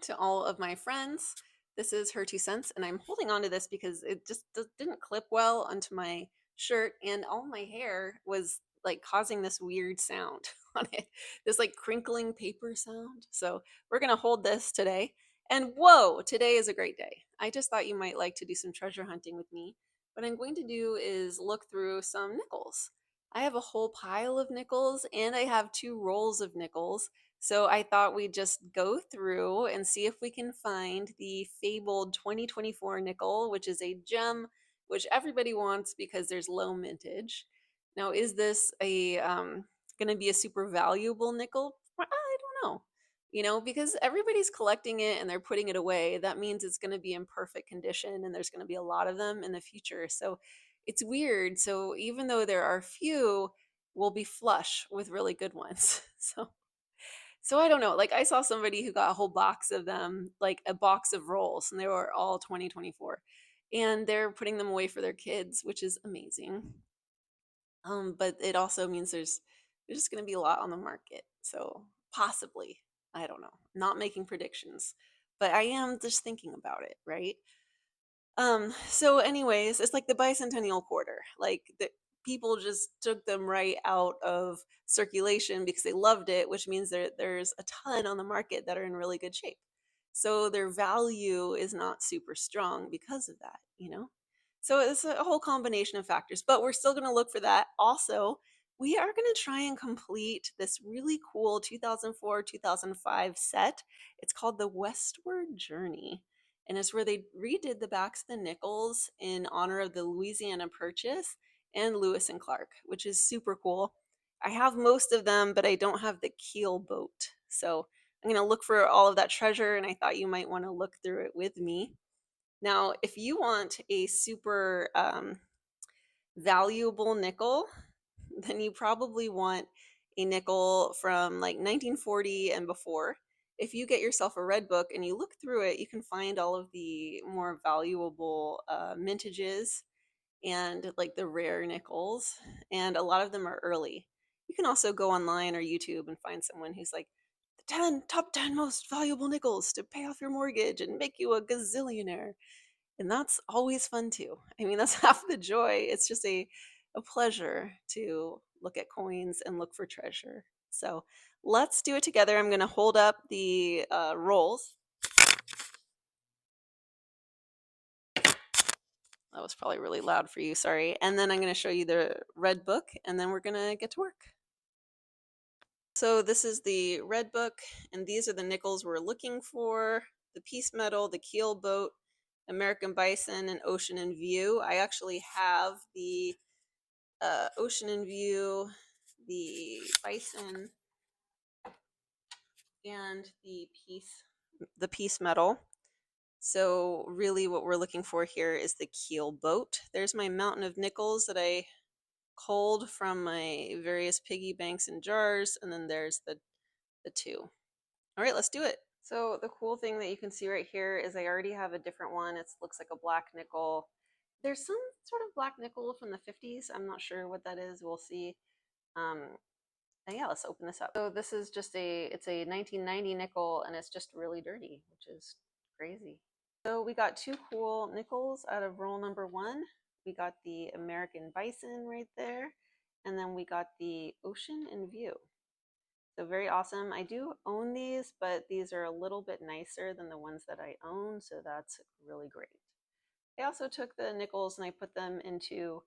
to all of my friends. This is her 2 cents, and I'm holding on to this because it just didn't clip well onto my shirt, and all my hair was like causing this weird sound on it, this like crinkling paper sound. So we're gonna hold this today. And whoa, today is a great day. I just thought you might like to do some treasure hunting with me. What I'm going to do is look through some nickels. I have a whole pile of nickels, and I have 2 rolls of nickels. So I thought we'd just go through and see if we can find the fabled 2024 nickel, which is a gem which everybody wants because there's low mintage. Now, is this a going to be a super valuable nickel? I don't know. Because everybody's collecting it and they're putting it away, that means it's going to be in perfect condition and there's going to be a lot of them in the future. So it's weird. So even though there are few, we'll be flush with really good ones. So I don't know. Like I saw somebody who got a whole box of them, like a box of rolls, and they were all 2024. And they're putting them away for their kids, which is amazing. But it also means there's just going to be a lot on the market. So possibly, I don't know. Not making predictions, but I am just thinking about it, right? So anyways, it's like the bicentennial quarter. Like the people just took them right out of circulation because they loved it, which means there's a ton on the market that are in really good shape. So their value is not super strong because of that. So it's a whole combination of factors, but we're still going to look for that. Also, we are going to try and complete this really cool 2004 2005 set. It's called the Westward Journey, and it's where they redid the backs of the nickels in honor of the Louisiana Purchase and Lewis and Clark, which is super cool. I have most of them, but I don't have the keel boat. So I'm going to look for all of that treasure, and I thought you might want to look through it with me. Now, if you want a super valuable nickel, then you probably want a nickel from like 1940 and before. If you get yourself a red book and you look through it, you can find all of the more valuable mintages and like the rare nickels, and a lot of them are early. You can also go online or YouTube and find someone who's like the top 10 most valuable nickels to pay off your mortgage and make you a gazillionaire. And that's always fun too. I mean, that's half the joy. It's just a pleasure to look at coins and look for treasure. So let's do it together. I'm going to hold up the rolls. That was probably really loud for you. Sorry. And then I'm going to show you the red book, and then we're going to get to work. So this is the red book, and these are the nickels we're looking for: the piece metal, the keel boat, American bison, and ocean in view. I actually have the ocean in view, the bison, and the piece metal. So really what we're looking for here is the keel boat. There's my mountain of nickels that I culled from my various piggy banks and jars, and then there's the two. All right, let's do it. So the cool thing that you can see right here is I already have a different one. It looks like a black nickel. There's some sort of black nickel from the 50s. I'm not sure what that is. We'll see. Yeah, let's open this up. So this is just it's a 1990 nickel, and it's just really dirty, which is crazy. So we got 2 cool nickels out of roll number 1. We got the American bison right there, and then we got the ocean in view. So very awesome. I do own these, but these are a little bit nicer than the ones that I own, so that's really great. I also took the nickels and I put them into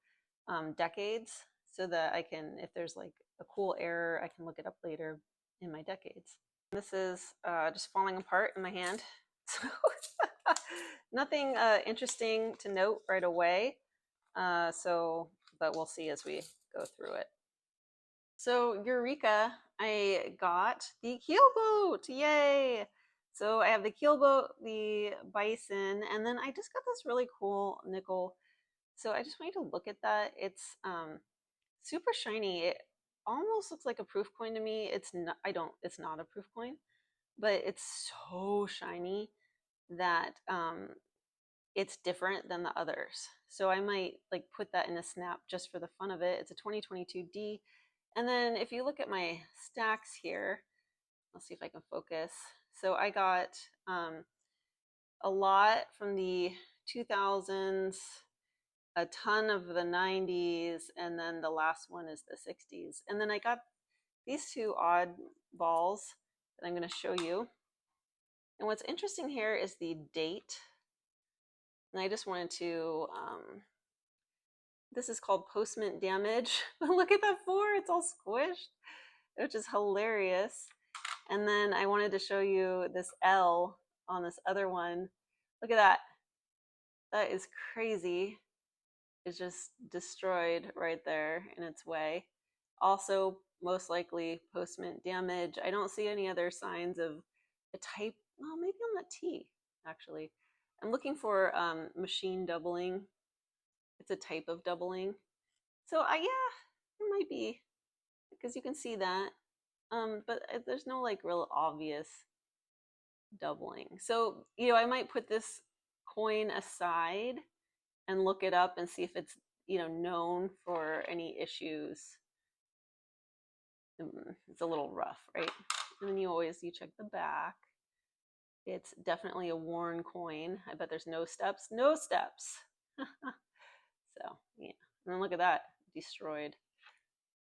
decades so that I can, if there's like a cool error, I can look it up later in my decades. This is just falling apart in my hand. So nothing interesting to note right away. But we'll see as we go through it. So Eureka, I got the keel boat, yay! So I have the keel boat, the bison, and then I just got this really cool nickel. So I just want you to look at that. It's super shiny. It almost looks like a proof coin to me. It's not. It's not a proof coin, but it's so shiny that it's different than the others. So I might like put that in a snap just for the fun of it. It's a 2022D. And then if you look at my stacks here, let's see if I can focus. So I got a lot from the 2000s, a ton of the 90s, and then the last one is the 60s. And then I got these two odd balls that I'm going to show you. And what's interesting here is the date. And I just wanted to, this is called postment damage. Look at that 4, it's all squished, which is hilarious. And then I wanted to show you this L on this other one. Look at that. That is crazy. It's just destroyed right there in its way. Also, most likely postment damage. I don't see any other signs of a type. Well, maybe on the T, actually. I'm looking for machine doubling. It's a type of doubling. So yeah, there might be, because you can see that. But there's no like real obvious doubling. So, I might put this coin aside and look it up and see if it's, known for any issues. It's a little rough, right? And then you check the back. It's definitely a worn coin. I bet there's no steps. No steps. So, yeah. And then look at that. Destroyed.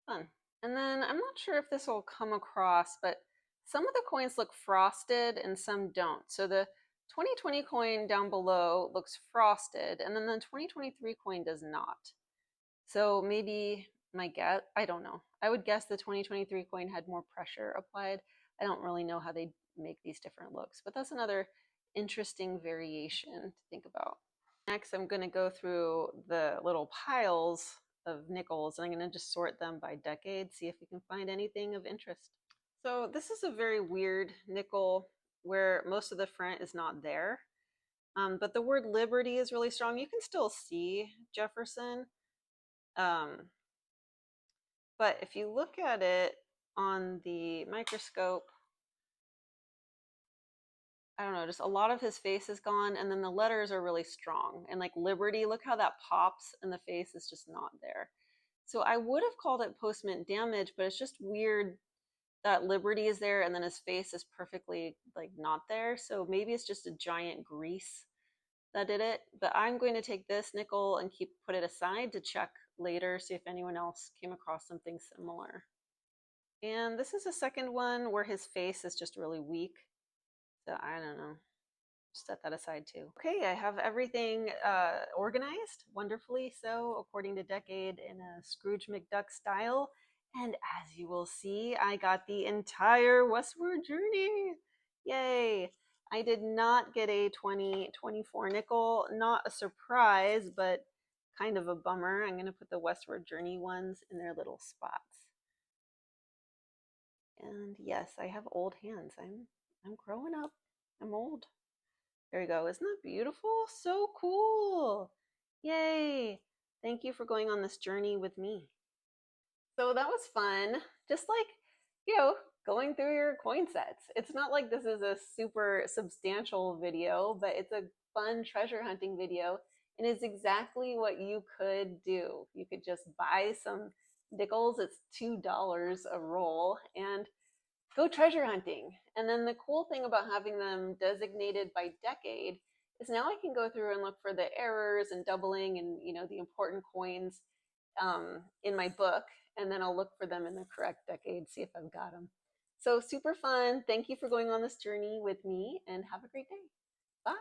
Fun. And then I'm not sure if this will come across, but some of the coins look frosted and some don't. So the 2020 coin down below looks frosted, and then the 2023 coin does not. So maybe my guess, I don't know. I would guess the 2023 coin had more pressure applied. I don't really know how they make these different looks, but that's another interesting variation to think about. Next, I'm going to go through the little piles of nickels, and I'm going to just sort them by decade, see if we can find anything of interest. So this is a very weird nickel where most of the front is not there, but the word Liberty is really strong. You can still see Jefferson, but if you look at it on the microscope, I don't know, just a lot of his face is gone, and then the letters are really strong. And like Liberty, look how that pops, and the face is just not there. So I would have called it postment damage, but it's just weird that Liberty is there, and then his face is perfectly like not there. So maybe it's just a giant grease that did it. But I'm going to take this nickel and put it aside to check later, see if anyone else came across something similar. And this is a second one where his face is just really weak. So I don't know. Set that aside too. Okay, I have everything organized wonderfully so, according to decade, in a Scrooge McDuck style. And as you will see, I got the entire Westward journey. Yay! I did not get a 2024 nickel. Not a surprise, but kind of a bummer. I'm going to put the Westward journey ones in their little spots. And yes, I have old hands. I'm growing up. I'm old. There we go. Isn't that beautiful? So cool. Yay. Thank you for going on this journey with me. So that was fun. Just like, going through your coin sets. It's not like this is a super substantial video, but it's a fun treasure hunting video. And it's exactly what you could do. You could just buy some nickels. It's $2 a roll and go treasure hunting. And then the cool thing about having them designated by decade is now I can go through and look for the errors and doubling and the important coins in my book, and then I'll look for them in the correct decade, see if I've got them. So super fun. Thank you for going on this journey with me, and have a great day. Bye.